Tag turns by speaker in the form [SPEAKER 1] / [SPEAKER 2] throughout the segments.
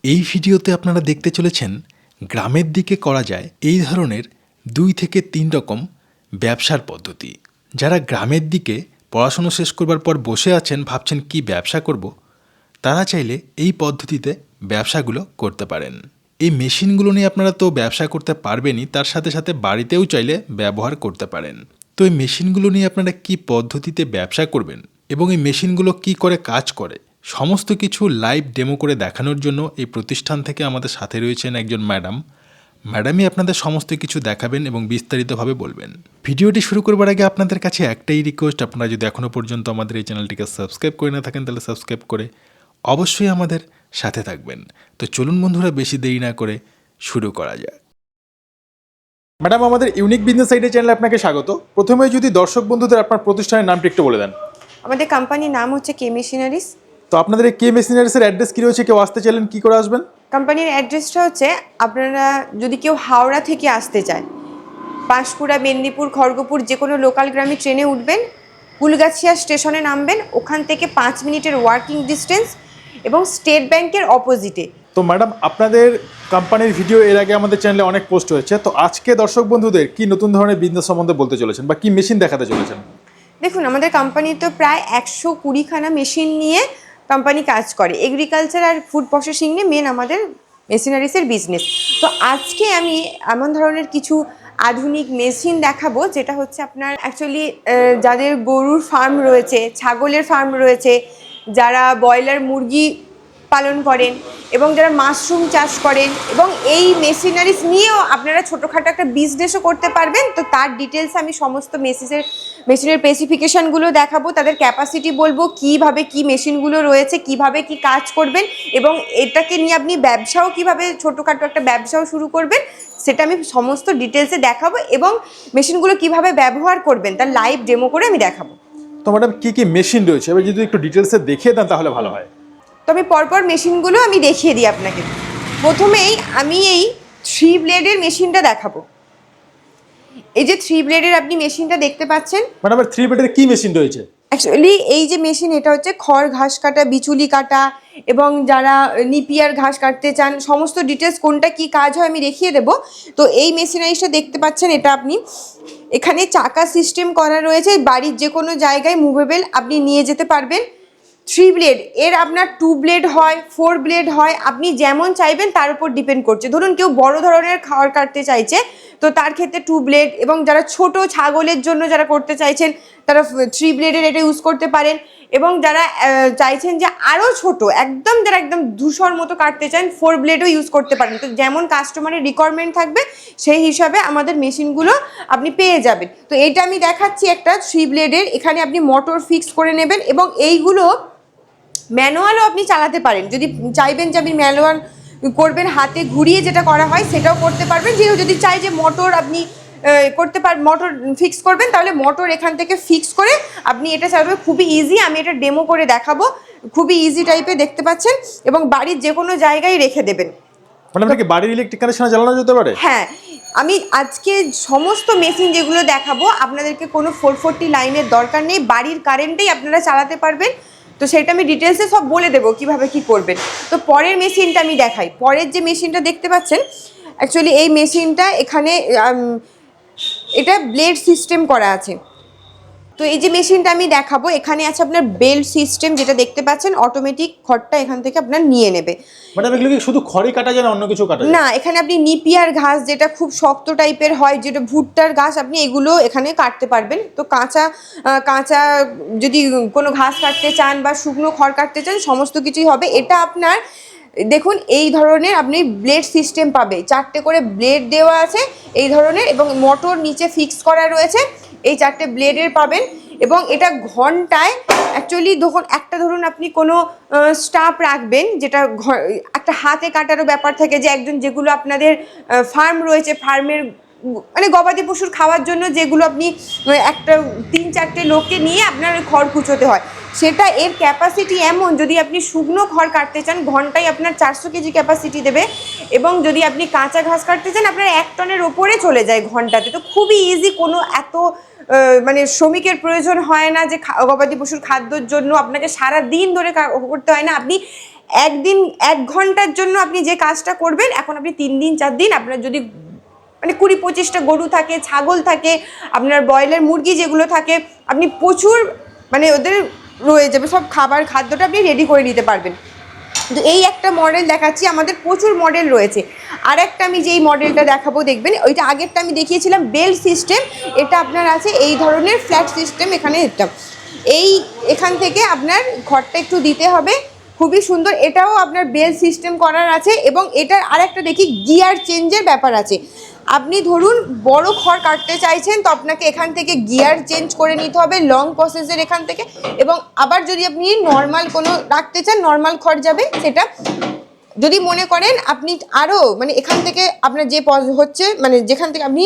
[SPEAKER 1] এই ভিডিওতে আপনারা দেখতে চলেছেন গ্রামের দিকে করা যায় এই ধরনের 2 থেকে 3 রকম ব্যবসার পদ্ধতি। যারা গ্রামের দিকে পড়াশোনা শেষ করবার পর বসে আছেন, ভাবছেন কি ব্যবসা করব, তারা চাইলে এই পদ্ধতিতে ব্যবসাগুলো করতে পারেন। এই মেশিনগুলো নিয়ে আপনারা তো ব্যবসা করতে পারবেনই, তার সাথে সাথে বাড়িতেও চাইলে ব্যবহার করতে পারেন। তো এই মেশিনগুলো নিয়ে আপনারা কি পদ্ধতিতে ব্যবসা করবেন এবং এই মেশিনগুলো কি করে কাজ করে, সমস্ত কিছু লাইভ ডেমো করে দেখানোর জন্য এই প্রতিষ্ঠান থেকে আমাদের সাথে রয়েছেন একজন ম্যাডামই আপনাদের সমস্ত কিছু দেখাবেন এবং বিস্তারিতভাবে বলবেন। ভিডিওটি শুরু করবার আগে আপনাদের কাছে একটাই রিকোয়েস্ট, আপনারা যদি এখনও পর্যন্ত আমাদের এই চ্যানেলটিকে সাবস্ক্রাইব করে না থাকেন তাহলে সাবস্ক্রাইব করে অবশ্যই আমাদের সাথে থাকবেন। তো চলুন বন্ধুরা, বেশি দেরি না করে শুরু করা যাক। ম্যাডাম, আমাদের ইউনিক বিজনেস আইডিয়া চ্যানেলে আপনাকে স্বাগত। প্রথমে যদি দর্শক বন্ধুদের আপনার প্রতিষ্ঠানের নামটি একটু বলে দেন।
[SPEAKER 2] আমাদের কোম্পানির নাম হচ্ছে কে মেশিনারিজ।
[SPEAKER 1] তো আপনাদের এই কে মেশিনারিজের অ্যাড্রেস কী রয়েছে, কেউ আসতে চাইলেন কী করে আসবেন?
[SPEAKER 2] কোম্পানির অ্যাড্রেসটা হচ্ছে, আপনারা যদি কেউ হাওড়া থেকে আসতে চায়, পাঁশকুড়া, মেদিনীপুর, খড়গপুর যে কোনো লোকাল গ্রামে ট্রেনে উঠবেন, কুলগাছিয়া স্টেশনে নামবেন, ওখান থেকে 5 মিনিটের ওয়াকিং ডিস্টেন্স এবং স্টেট ব্যাংকের অপোজিটে।
[SPEAKER 1] তো ম্যাডাম, আপনাদের কোম্পানির ভিডিও এর আগে আমাদের চ্যানেলে অনেক পোস্ট হয়েছে, তো আজকে দর্শক বন্ধুদের কি নতুন ধরনের বিজনেস সম্বন্ধে বলতে চলেছেন বা কি মেশিন দেখাতে চলেছেন?
[SPEAKER 2] দেখুন, আমাদের কোম্পানি তো প্রায় 120খানা মেশিন নিয়ে কোম্পানি কাজ করে। এগ্রিকালচার আর ফুড প্রসেসিং নিয়ে মেন আমাদের মেশিনারিজের বিজনেস। তো আজকে আমি এমন ধরনের কিছু আধুনিক মেশিন দেখাবো, যেটা হচ্ছে আপনার অ্যাকচুয়ালি যাদের গরুর ফার্ম রয়েছে, ছাগলের ফার্ম রয়েছে, যারা ব্রয়লার মুরগি পালন করেন এবং যারা মাশরুম চাষ করেন, এবং এই মেশিনারিজ নিয়েও আপনারা ছোটোখাটো একটা বিজনেসও করতে পারবেন। তো তার ডিটেলস আমি সমস্ত মেশিনের স্পেসিফিকেশানগুলো দেখাবো, তাদের ক্যাপাসিটি বলবো, কীভাবে কি মেশিনগুলো রয়েছে, কিভাবে কি কাজ করবেন, এবং এটাকে নিয়ে আপনি ব্যবসাও কিভাবে ছোটোখাটো একটা ব্যবসাও শুরু করবেন, সেটা আমি সমস্ত ডিটেলসে দেখাবো, এবং মেশিনগুলো কিভাবে ব্যবহার করবেন তার লাইভ ডেমো করে আমি দেখাবো।
[SPEAKER 1] তো ম্যাডাম, কী কী মেশিন রয়েছে এবার যদি একটু ডিটেলসে দেখিয়ে দেন তাহলে ভালো হয়।
[SPEAKER 2] তবে পরপর মেশিনগুলো আমি দেখিয়ে দিই আপনাকে। প্রথমেই আমি এই 3 ব্লেডের মেশিনটা দেখাবো। এই যে 3 ব্লেডের আপনি মেশিনটা দেখতে পাচ্ছেন।
[SPEAKER 1] ম্যাডাম, 3 ব্লেডের কি মেশিন রয়েছে?
[SPEAKER 2] অ্যাকচুয়ালি এই যে মেশিন, এটা হচ্ছে খড় ঘাস কাটা, বিচুলি কাটা, এবং যারা নিপিয়ার ঘাস কাটতে চান, সমস্ত ডিটেলস কোনটা কি কাজ হয় আমি দেখিয়ে দেবো। তো এই মেশিনারিজটা দেখতে পাচ্ছেন, এটা আপনি এখানে চাকা সিস্টেম করা রয়েছে, বাড়ির যে কোনো জায়গায় মুভেবল আপনি নিয়ে যেতে পারবেন। 3 ব্লেড, এর আপনার 2 ব্লেড হয়, 4 ব্লেড হয়, আপনি যেমন চাইবেন তার উপর ডিপেন্ড করছে। ধরুন কেউ বড় ধরনের খাবার কাটতে চাইছে, তো তার ক্ষেত্রে 2 ব্লেড, এবং যারা ছোট ছাগলের জন্য যারা করতে চাইছেন তারা 3 ব্লেডের এটা ইউজ করতে পারেন, এবং যারা চাইছেন যে আরও ছোট একদম, যারা একদম ধূসর মতো কাটতে চান, 4 ব্লেডও ইউজ করতে পারেন। তো যেমন কাস্টমারের রিকোয়ারমেন্ট থাকবে সেই হিসাবে আমাদের মেশিনগুলো আপনি পেয়ে যাবেন। তো এইটা আমি দেখাচ্ছি একটা 3 ব্লেডের, এখানে আপনি মোটর ফিক্স করে নেবেন, এবং এইগুলো ম্যানুয়ালও আপনি চালাতে পারেন। যদি চাইবেন যে আপনি ম্যানুয়াল করবেন, হাতে ঘুরিয়ে যেটা করা হয় সেটাও করতে পারবেন। যেহেতু যদি চাই যে মোটর আপনি করতে মোটর ফিক্স করবেন, তাহলে মোটর এখান থেকে ফিক্স করে আপনি এটা চালাবেন। খুবই ইজি, আমি এটা ডেমো করে দেখাবো। খুবই ইজি টাইপে দেখতে পাচ্ছেন, এবং বাড়ির যে কোনো জায়গায় রেখে দেবেন।
[SPEAKER 1] মানে কি বাড়ির ইলেকট্রিক কানেকশনে চালানো যেতে পারে?
[SPEAKER 2] হ্যাঁ, আমি আজকে সমস্ত মেশিন যেগুলো দেখাবো আপনাদেরকে কোনো 440 লাইনের দরকার নেই, বাড়ির কারেন্টেই আপনারা চালাতে পারবেন। তো সেটা আমি ডিটেলসে সব বলে দেবো কীভাবে কী করবেন। তো পরের মেশিনটা আমি দেখাই। পরের যে মেশিনটা দেখতে পাচ্ছেন, অ্যাকচুয়ালি এই মেশিনটা এখানে এটা ব্লেড সিস্টেম করা আছে। তো এই যে মেশিনটা আমি দেখাবো, এখানে আছে আপনার বেল্ট সিস্টেম, যেটা দেখতে পাচ্ছেন অটোমেটিক খড়টা এখান থেকে আপনার নিয়ে নেবে।
[SPEAKER 1] মানে এগুলো কি শুধু খড়ই কাটা যায় না অন্য কিছু কাটা যায়?
[SPEAKER 2] না, এখানে আপনি নিপিয়ার ঘাস, যেটা খুব শক্ত টাইপের হয়, যেটা ভুট্টার ঘাস, আপনি এগুলো এখানে কাটতে পারবেন। তো কাঁচা যদি কোনো ঘাস কাটতে চান বা শুকনো খড় কাটতে চান, সমস্ত কিছুই হবে। এটা আপনার দেখুন এই ধরনের আপনি ব্লেড সিস্টেম পাবে, 4টে করে ব্লেড দেওয়া আছে এই ধরনের, এবং মোটর নিচে ফিক্স করা রয়েছে, এই 4টে ব্লেডের পাবেন। এবং এটা ঘন্টায় অ্যাকচুয়ালি ধরুন আপনি কোনো স্টাফ রাখবেন, যেটা একটা হাতে কাটারও ব্যাপার থাকে, যে একজন, যেগুলো আপনাদের ফার্ম রয়েছে, ফার্মের মানে গবাদি পশুর খাওয়ার জন্য যেগুলো আপনি একটা 3-4টে লোককে নিয়ে আপনার খড় কুচোতে হয়, সেটা এর ক্যাপাসিটি এমন, যদি আপনি শুকনো খড় কাটতে চান ঘন্টায় আপনার 400 কেজি ক্যাপাসিটি দেবে, এবং যদি আপনি কাঁচা ঘাস কাটতে চান আপনার 1 টনের ওপরে চলে যায় ঘন্টাতে। তো খুবই ইজি, কোনো এত মানে শ্রমিকের প্রয়োজন হয় না যে গবাদি পশুর খাদ্যর জন্য আপনাকে সারা দিন ধরে করতে হয় না। আপনি একদিন 1 ঘন্টার জন্য আপনি যে কাজটা করবেন, এখন আপনি 3 দিন 4 দিন, আপনার যদি মানে 20-25টা গরু থাকে, ছাগল থাকে, আপনার ব্রয়লার মুরগি যেগুলো থাকে, আপনি প্রচুর মানে ওদের রয়ে যাবে সব খাদ্যটা আপনি রেডি করে নিতে পারবেন। তো এই একটা মডেল দেখাচ্ছি, আমাদের প্রচুর মডেল রয়েছে। আর একটা আমি যেই মডেলটা দেখাবো দেখবেন, ওইটা আগেরটা আমি দেখিয়েছিলাম বেল্ট সিস্টেম, এটা আপনার আছে এই ধরনের ফ্ল্যাট সিস্টেম। এখানে এখান থেকে আপনার ঘরটা একটু দিতে হবে, খুবই সুন্দর। এটাও আপনার বেল্ট সিস্টেম করার আছে, এবং এটার আরেকটা দেখি গিয়ার চেঞ্জের ব্যাপার আছে। আপনি ধরুন বড় খড় কাটতে চাইছেন, তো আপনাকে এখান থেকে গিয়ার চেঞ্জ করে নিতে হবে লং প্রসেসের এখান থেকে, এবং আবার যদি আপনি নর্মাল কোনো রাখতে চান নর্মাল খড় যাবে সেটা। যদি মনে করেন আপনি আরও মানে এখান থেকে আপনার যে হচ্ছে মানে যেখান থেকে আপনি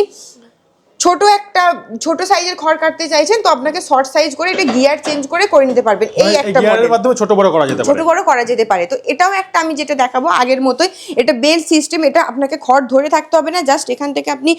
[SPEAKER 2] ছোট সাইজের খড় কাটতে চাইছেন, তো আপনাকে শর্ট সাইজ করে এটা গিয়ার চেঞ্জ করে নিতে পারবেন। এই একটা
[SPEAKER 3] গিয়ারের মাধ্যমে ছোট বড় করা যেতে পারে।
[SPEAKER 2] তো এটাও একটা আমি যেটা দেখাবো আগের মতোই, এটা বেল্ট সিস্টেম। এটা আপনাকে খড় ধরে থাকতে হবে না, জাস্ট এখান থেকে আপনি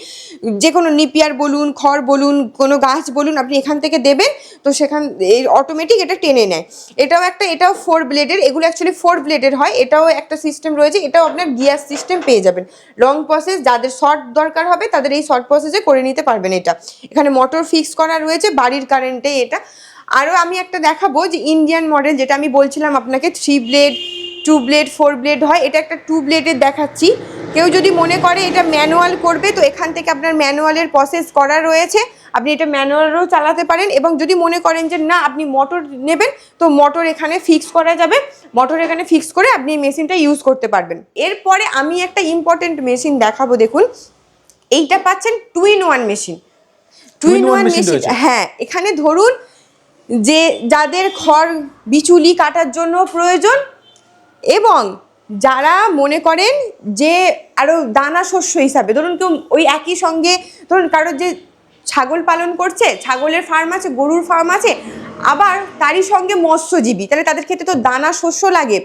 [SPEAKER 2] যে কোনো নিপিয়ার বলুন, খড় বলুন, কোনো গাছ বলুন, আপনি এখান থেকে দেবেন, তো সেখান এই অটোমেটিক এটা টেনে নেয়। এটাও 4 ব্লেডের, এগুলো অ্যাকচুয়ালি 4 ব্লেডের হয়। এটাও একটা সিস্টেম রয়েছে, এটাও আপনার গিয়ার সিস্টেম পেয়ে যাবেন। লং প্রসেস যাদের শর্ট দরকার হবে তাদের এই শর্ট প্রসেসে করে নিতে পারবেন। এটা এখানে মোটর ফিক্স করা রয়েছে বাড়ির কারেন্টে এটা। আরও আমি একটা দেখাবো যে ইন্ডিয়ান মডেল, যেটা আমি বলছিলাম আপনাকে 3 ব্লেড, 2 ব্লেড, 4 ব্লেড হয়। এটা একটা 2 ব্লেডের দেখাচ্ছি। কেউ যদি মনে করে এটা ম্যানুয়াল করবে, তো এখান থেকে আপনার ম্যানুয়ালের প্রসেস করা রয়েছে, আপনি এটা ম্যানুয়ালও চালাতে পারেন। এবং যদি মনে করেন যে না আপনি মোটর নেবেন, তো মোটর এখানে ফিক্স করা যাবে, মোটর এখানে ফিক্স করে আপনি মেশিনটা ইউজ করতে পারবেন। এরপরে আমি একটা ইম্পর্টেন্ট মেশিন দেখাবো, দেখুন এইটা পাচ্ছেন 2-in-1 মেশিন। 2-in-1 মেশিন, হ্যাঁ। এখানে ধরুন যে যাদের খড় বিচুলি কাটার জন্য প্রয়োজন, এবং যারা মনে করেন যে আরও দানা শস্য হিসাবে, ধরুন কেউ ওই একই সঙ্গে ধরুন কারোর যে ছাগল পালন করছে, ছাগলের ফার্ম আছে, গরুর ফার্ম আছে, আবার তারই সঙ্গে মৎস্যজীবী, তাহলে তাদের ক্ষেত্রে তো দানা শস্য লাগে।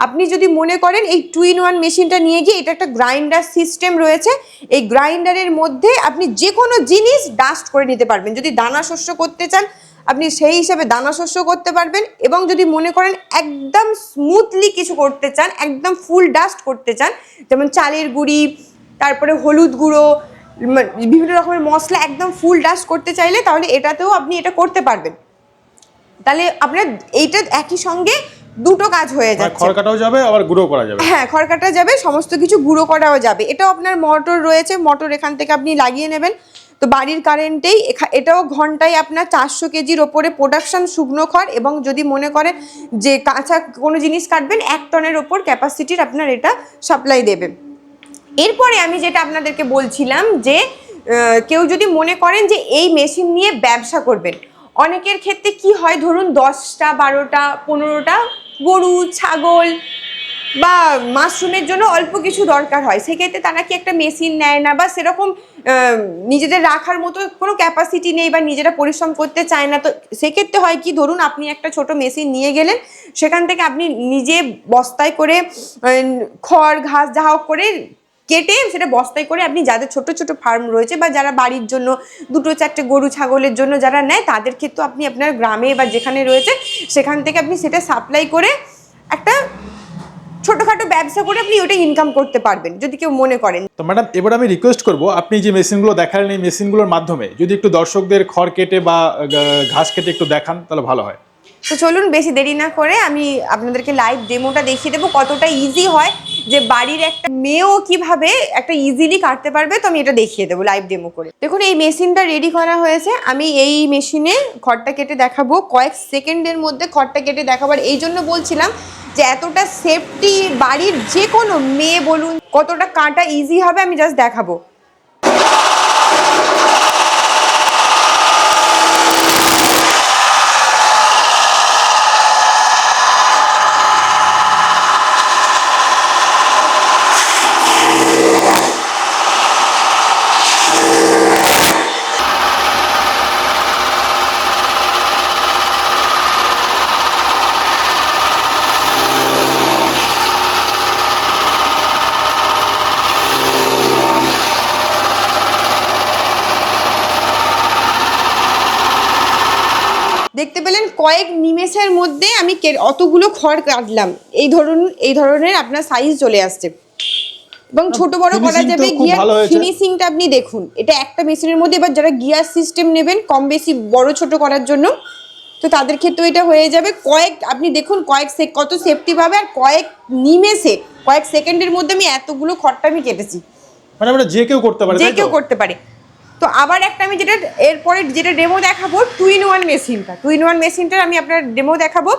[SPEAKER 2] আপনি যদি মনে করেন এই 2-in-1 মেশিনটা নিয়ে গিয়ে, এটা একটা গ্রাইন্ডার সিস্টেম রয়েছে, এই গ্রাইন্ডারের মধ্যে আপনি যে কোনো জিনিস ডাস্ট করে নিতে পারবেন। যদি দানা শস্য করতে চান আপনি সেই হিসাবে দানা শস্য করতে পারবেন, এবং যদি মনে করেন একদম স্মুথলি কিছু করতে চান, একদম ফুল ডাস্ট করতে চান, যেমন চালের গুঁড়ি, তারপরে হলুদ গুঁড়ো, বিভিন্ন রকমের মশলা একদম ফুল ডাস্ট করতে চাইলে, তাহলে এটাতেও আপনি এটা করতে পারবেন। তাহলে আপনার এইটা একই সঙ্গে দুটো কাজ হয়ে যাচ্ছে,
[SPEAKER 3] খড় কাটাও যাবে আবার গুঁড়ো করা যাবে।
[SPEAKER 2] হ্যাঁ, খড় কাটা যাবে, সমস্ত কিছু গুঁড়ো করাও যাবে। এটাও আপনার মোটর রয়েছে, মোটর এখান থেকে আপনি লাগিয়ে নেবেন। তো বাড়ির কারেন্টেই এটাও ঘন্টায় আপনার 400 কেজির ওপরে প্রোডাকশন শুকনো খড়, এবং যদি মনে করেন যে কাঁচা কোনো জিনিস কাটবেন 1 টনের ওপর ক্যাপাসিটির আপনার এটা সাপ্লাই দেবে। এরপরে আমি যেটা আপনাদেরকে বলছিলাম যে কেউ যদি মনে করেন যে এই মেশিন নিয়ে ব্যবসা করবেন, অনেকের ক্ষেত্রে কি হয়, ধরুন 10টা 12টা 15টা গরু, ছাগল বা মাশরুমের জন্য অল্প কিছু দরকার হয়, সেক্ষেত্রে তারা কি একটা মেশিন নেয় না, বা সেরকম নিজেদের রাখার মতো কোনো ক্যাপাসিটি নেই, বা নিজেরা পরিশ্রম করতে চায় না। তো সেক্ষেত্রে হয় কি, ধরুন আপনি একটা ছোট মেশিন নিয়ে গেলেন, সেখান থেকে আপনি নিজে বস্তায় করে খড় ঘাস যা হোক করে কেটে সেটা বস্তায় করে আপনি যাদের ছোট ছোট ফার্ম রয়েছে, বা যারা বাড়ির জন্য 2-4টে গরু ছাগলের জন্য যারা নেয়, তাদের ক্ষেত্রে আপনি আপনার গ্রামে বা যেখানে রয়েছে সেখান থেকে আপনি সেটা সাপ্লাই করে একটা ছোটখাটো ব্যবসা করে আপনি ওটা ইনকাম করতে পারবেন, যদি কেউ মনে করেন।
[SPEAKER 3] তো ম্যাডাম, এবার আমি রিকোয়েস্ট করব, আপনি যে মেশিনগুলো দেখালেন এই মেশিনগুলোর মাধ্যমে যদি একটু দর্শকদের খড় কেটে বা ঘাস কেটে একটু দেখান তাহলে ভালো হয়।
[SPEAKER 2] তো চলুন বেশি দেরি না করে আমি আপনাদেরকে লাইভ ডেমোটা দেখিয়ে দেবো, কতটা ইজি হয়, যে বাড়ির একটা মেয়েও কিভাবে একটা ইজিলি কাটতে পারবে। তো আমি এটা দেখিয়ে দেবো লাইভ ডেমো করে। দেখুন এই মেশিনটা রেডি করা হয়েছে, আমি এই মেশিনে খড়টা কেটে দেখাবো, কয়েক সেকেন্ডের মধ্যে খড়টা কেটে দেখাবার। এই জন্য বলছিলাম যে এতটা সেফটি, বাড়ির যে কোনো মেয়ে বলুন, কতটা কাটা ইজি হবে আমি জাস্ট দেখাবো। কয়েক নিমেষের মধ্যে আমি অতগুলো খড় কাটলাম, এই ধরনের আপনার সাইজ চলে আসছে এবং ছোট বড় করা
[SPEAKER 3] finishing তো
[SPEAKER 2] যাবে।
[SPEAKER 3] খুব
[SPEAKER 2] গিয়ার
[SPEAKER 3] ভালো হয়েছে।
[SPEAKER 2] ফিনিশিংটা আপনি দেখুন, এটা একটা মেশিনের মধ্যে। এবার যারা গিয়ার সিস্টেম নেবেন কম বেশি বড় ছোট করার জন্য, তো তাদের ক্ষেত্রে এটা হয়ে যাবে। আপনি দেখুন কত সেফটি ভাবে আর কয়েক নিমেষে, কয়েক সেকেন্ডের মধ্যে আমি এতগুলো খড়টা আমি কেটেছি।
[SPEAKER 3] মানে আমরা যে কেউ করতে পারে,
[SPEAKER 2] যে
[SPEAKER 3] তাই তো?
[SPEAKER 2] কেউ করতে পারে। তো আবার একটা আমি এরপরে যেটা ডেমো দেখাবো, 2-in-1 মেশিনটা। 2-in-1 মেশিনটার আমি আপনার ডেমো দেখাবো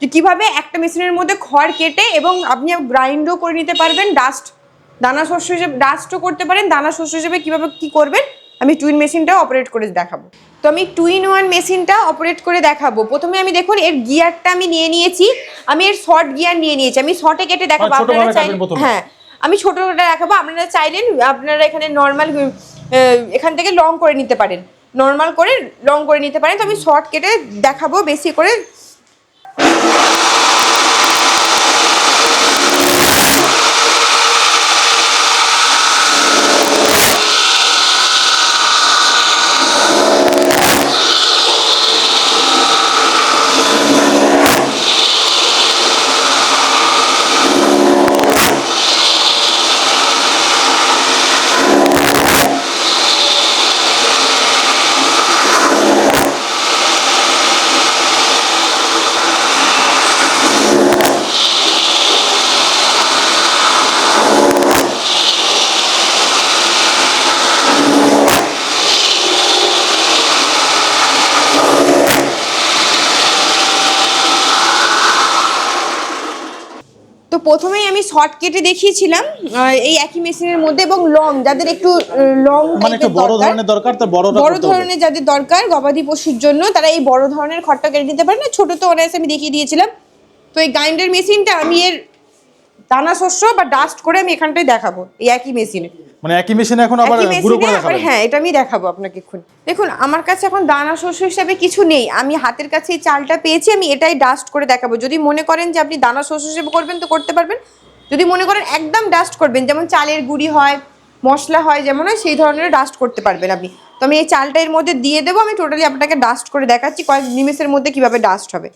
[SPEAKER 2] যে কীভাবে একটা মেশিনের মধ্যে খড় কেটে এবং আপনি গ্রাইন্ডও করে নিতে পারবেন, দানা শস্য হিসেবে ডাস্টও করতে পারেন, দানা শস্য হিসেবে কীভাবে কী করবেন আমি টুইন মেশিনটাও অপারেট করে দেখাবো। তো আমি 2-in-1 মেশিনটা অপারেট করে দেখাবো। প্রথমে আমি দেখুন এর গিয়ারটা আমি নিয়ে নিয়েছি, আমি এর শর্ট গিয়ার নিয়ে নিয়েছি। আমি শর্টে কেটে দেখাবো, আপনারা চাইলে, হ্যাঁ আমি ছোটোটা দেখাবো, আপনারা চাইলেন আপনারা এখানে নর্মাল এখান থেকে লং করে নিতে পারেন, নর্মাল করে লং করে নিতে পারেন। তো আমি শর্ট কেটে দেখাবো বেশি করে। তো প্রথমেই আমি শর্ট কেটে দেখিয়েছিলাম এই একই মেশিনের মধ্যে, এবং লং যাদের একটু লং
[SPEAKER 3] মানে একটু বড় ধরনের দরকার, তো বড়
[SPEAKER 2] ধরনের যাদের দরকার গবাদি পশুর জন্য, তারা এই বড় ধরনের খড়টা কেটে নিতে পারে না। ছোট তো অনায়াসে আমি দেখিয়ে দিয়েছিলাম। তো এই গ্রাইন্ডার মেশিনটা আমি এর দানা শস্য বা ডাস্ট করে আমি এখানটায় দেখাবো এই একই মেশিনে।
[SPEAKER 3] মানে একই মেশিনে এখন আবার গুঁড়ো করে দেখাবেন?
[SPEAKER 2] হ্যাঁ, এটা আমি দেখাবো আপনাকে এখন। দেখুন আমার কাছে এখন দানা শস্য হিসাবে কিছু নেই, আমি হাতের কাছে এই চালটা পেয়েছি, আমি এটাই ডাস্ট করে দেখাবো। যদি মনে করেন যে আপনি দানা শস্য হিসেবে করবেন তো করতে পারবেন, যদি মনে করেন একদম ডাস্ট করবেন, যেমন চালের গুঁড়ি হয়, মশলা হয় যেমন হয়, সেই ধরনের ডাস্ট করতে পারবেন আপনি। তো আমি এই চালটা এর মধ্যে দিয়ে দেবো, আমি টোটালি আপনাকে ডাস্ট করে দেখাচ্ছি কয়েক নিমেষের মধ্যে কিভাবে ডাস্ট হবে।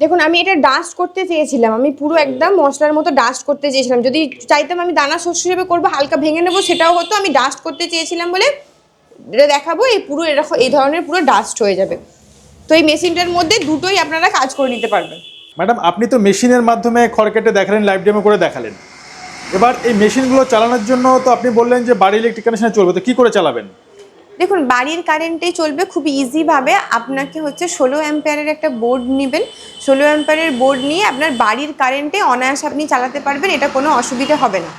[SPEAKER 2] দেখুন আমি এটা ডাস্ট করতে চেয়েছিলাম, আমি পুরো একদম মশলার মতো ডাস্ট করতে চেয়েছিলাম। যদি চাইতাম আমি দানা শস্য হিসেবে করবো, হালকা ভেঙে নেবো, সেটাও হতো। আমি ডাস্ট করতে চেয়েছিলাম বলে এটা দেখাবো, এই পুরো এরকম এই ধরনের পুরো ডাস্ট হয়ে যাবে। তো এই মেশিনটার মধ্যে দুটোই আপনারা কাজ করে নিতে পারবেন।
[SPEAKER 3] ম্যাডাম, আপনি তো মেশিনের মাধ্যমে খড় কেটে দেখালেন, লাইভ ডেমো করে দেখালেন। এবার এই মেশিনগুলো চালানোর জন্য তো আপনি বললেন যে বাড়ির ইলেকট্রিক কানেকশনে চলবে, তো কী করে চালাবেন?
[SPEAKER 2] দেখুন বাড়ির কারেন্টেই চলবে খুব ইজিভাবে। আপনাকে হচ্ছে 16 অ্যাম্পিয়ারের একটা বোর্ড নেবেন, 16 অ্যাম্পিয়ারের বোর্ড নিয়ে আপনার বাড়ির কারেন্টে অনায়াসে আপনি চালাতে পারবেন, এটা কোনো অসুবিধা হবে না।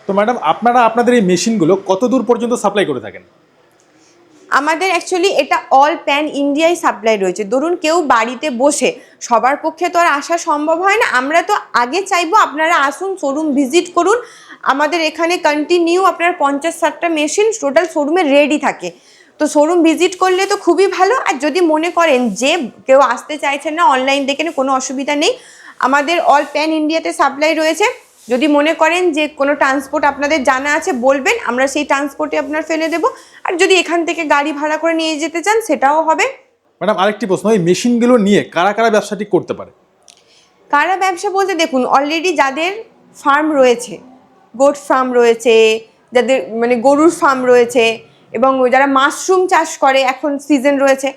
[SPEAKER 3] তো ম্যাডাম, আপনারা আপনাদের এই মেশিনগুলো কত দূর পর্যন্ত সাপ্লাই করে থাকেন?
[SPEAKER 2] আমাদের অ্যাকচুয়ালি এটা অল প্যান ইন্ডিয়ায় সাপ্লাই রয়েছে। ধরুন কেউ বাড়িতে বসে, সবার পক্ষে তো আর আসা সম্ভব হয় না, আমরা তো আগে চাইবো আপনারা আসুন, শোরুম ভিজিট করুন। আমাদের এখানে কন্টিনিউ আপনার 50-60টা মেশিন টোটাল শোরুমে রেডি থাকে। তো শোরুম ভিজিট করলে তো খুবই ভালো। আর যদি মনে করেন যে কেউ আসতে চাইছেন না, অনলাইন দেখে কোনো অসুবিধা নেই, আমাদের অল প্যান ইন্ডিয়াতে সাপ্লাই রয়েছে। যদি মনে করেন যে কোনো ট্রান্সপোর্ট আপনাদের জানা আছে বলবেন, আমরা সেই ট্রান্সপোর্টে আপনার ফেলে দেবো। আর যদি এখান থেকে গাড়ি ভাড়া করে নিয়ে যেতে চান সেটাও হবে।
[SPEAKER 3] ম্যাডাম, আরেকটি প্রশ্ন, এই মেশিনগুলো নিয়ে কারা কারা ব্যবসাটি করতে পারে?
[SPEAKER 2] কারা ব্যবসা বলতে দেখুন, অলরেডি যাদের ফার্ম রয়েছে, গোট ফার্ম রয়েছে, যাদের মানে গরুর ফার্ম রয়েছে, এবং যারা মাশরুম চাষ করে, এখন সিজন রয়েছে,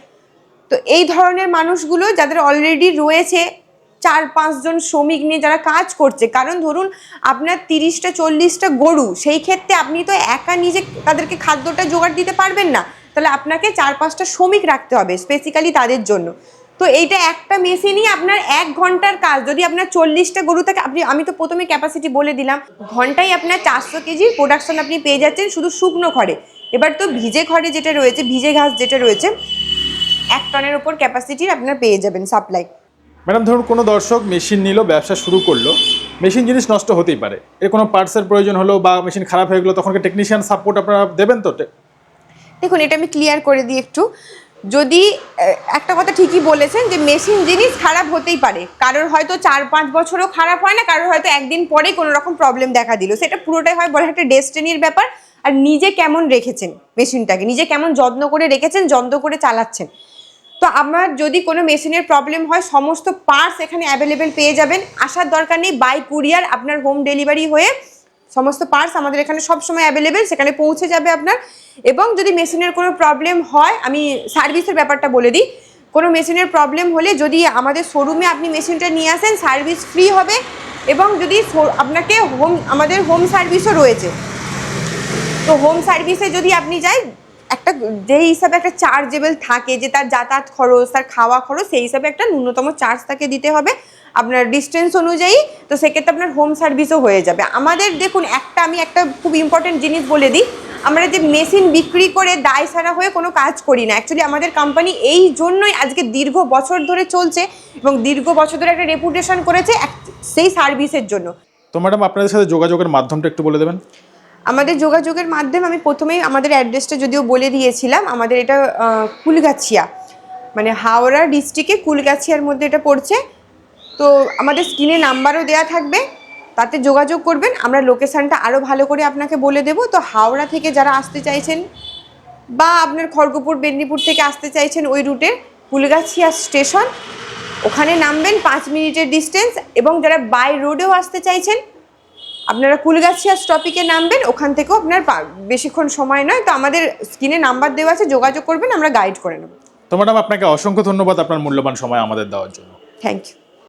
[SPEAKER 2] তো এই ধরনের মানুষগুলো যাদের অলরেডি রয়েছে 4-5 জন শ্রমিক নিয়ে যারা কাজ করছে। কারণ ধরুন আপনার 30-40টা গরু, সেই ক্ষেত্রে আপনি তো একা নিজে তাদেরকে খাদ্যটা জোগাড় দিতে পারবেন না, তাহলে আপনাকে 4-5টা শ্রমিক রাখতে হবে স্পেসিক্যালি তাদের জন্য। তো এইটা একটা মেশিনই আপনার 1 ঘন্টার কাজ। যদি আপনার 40টা গরু থাকে, আমি তো প্রথমে ক্যাপাসিটি বলে দিলাম, ঘন্টায় আপনার 400 কেজি প্রোডাকশন আপনি পেয়ে যাচ্ছেন শুধু শুকনো খড়ে। এবার তো ভিজে ঘরে যেটা রয়েছে, ভিজে ঘাস যেটা রয়েছে 1 টনের ওপর ক্যাপাসিটির আপনার পেয়ে যাবেন সাপ্লাই।
[SPEAKER 3] ম্যাডাম ধরুন কোনো দর্শক মেশিন নিল, ব্যবসা শুরু করলো, মেশিন জিনিস নষ্ট হতেই পারে, এর কোনো পার্টসের প্রয়োজন হলো বা মেশিন খারাপ হয়ে গেলো, তখন টেকনিশিয়ান সাপোর্ট আপনারা দেবেন তো?
[SPEAKER 2] দেখুন, এটা আমি ক্লিয়ার করে দিই একটু। যদি একটা কথা ঠিকই বলেছেন যে মেশিন জিনিস খারাপ হতেই পারে, কারোর হয়তো 4-5 বছরও খারাপ হয় না, কারোর হয়তো একদিন পরেই কোনো রকম প্রবলেম দেখা দিল, সেটা পুরোটাই হয় বলে একটা ডেস্টিনির ব্যাপার। আর নিজে কেমন রেখেছেন মেশিনটাকে, নিজে কেমন যত্ন করে রেখেছেন, যত্ন করে চালাচ্ছেন। তো আমার যদি কোনো মেশিনের প্রবলেম হয়, সমস্ত পার্টস এখানে অ্যাভেলেবেল পেয়ে যাবেন। আসার দরকার নেই, বাই কুরিয়ার আপনার হোম ডেলিভারি হয়ে সমস্ত পার্টস আমাদের এখানে সবসময় অ্যাভেলেবেল, সেখানে পৌঁছে যাবে আপনার। এবং যদি মেশিনের কোনো প্রবলেম হয়, আমি সার্ভিসের ব্যাপারটা বলে দিই, কোনো মেশিনের প্রবলেম হলে যদি আমাদের শোরুমে আপনি মেশিনটা নিয়ে আসেন, সার্ভিস ফ্রি হবে। এবং যদি আপনাকে আমাদের হোম সার্ভিসও রয়েছে, তো হোম সার্ভিসে যদি আপনি যাই, একটা যেই হিসাবে একটা চার্জেবল থাকে, যে তার যাতায়াত খরচ, তার খাওয়া খরচ, সেই হিসাবে একটা ন্যূনতম চার্জ তাকে দিতে হবে আপনার ডিস্টেন্স অনুযায়ী। তো সেক্ষেত্রে আপনার হোম সার্ভিসও হয়ে যাবে আমাদের। দেখুন, আমি একটা খুব ইম্পর্টেন্ট জিনিস বলে দিই, আমরা যে মেশিন বিক্রি করে দায় সারা হয়ে কোনো কাজ করি না। অ্যাকচুয়ালি আমাদের কোম্পানি এই জন্যই আজকে দীর্ঘ বছর ধরে চলছে এবং দীর্ঘ বছর ধরে একটা রেপুটেশন করেছে সেই সার্ভিসের জন্য।
[SPEAKER 3] তো ম্যাডাম আপনাদের সাথে যোগাযোগের মাধ্যমটা একটু বলে দেবেন।
[SPEAKER 2] আমাদের যোগাযোগের মাধ্যম আমি প্রথমেই আমাদের অ্যাড্রেসটা যদিও বলে দিয়েছিলাম, আমাদের এটা কুলগাছিয়া, মানে হাওড়া ডিস্ট্রিক্টে কুলগাছিয়ার মধ্যে এটা পড়ছে। তো আমাদের স্ক্রিনে নাম্বারও দেওয়া থাকবে, তাতে যোগাযোগ করবেন, আমরা লোকেশানটা আরও ভালো করে আপনাকে বলে দেবো। তো হাওড়া থেকে যারা আসতে চাইছেন বা আপনার খড়গপুর মেদিনীপুর থেকে আসতে চাইছেন, ওই রুটে কুলগাছিয়া স্টেশন, ওখানে নামবেন, 5 মিনিটের ডিস্টেন্স। এবং যারা বাই রোডেও আসতে চাইছেন, আপনারা কুলগাছিয়া স্টপিকে নামবেন, ওখান থেকেও আপনার বেশিক্ষণ সময় নয়। তো আমাদের স্ক্রিনে নাম্বার দেওয়া আছে, যোগাযোগ করবেন, আমরা গাইড করে নেব।
[SPEAKER 3] তো ম্যাডাম আপনাকে অসংখ্য ধন্যবাদ আপনার মূল্যবান সময় আমাদের দেওয়ার জন্য।
[SPEAKER 2] Thank you.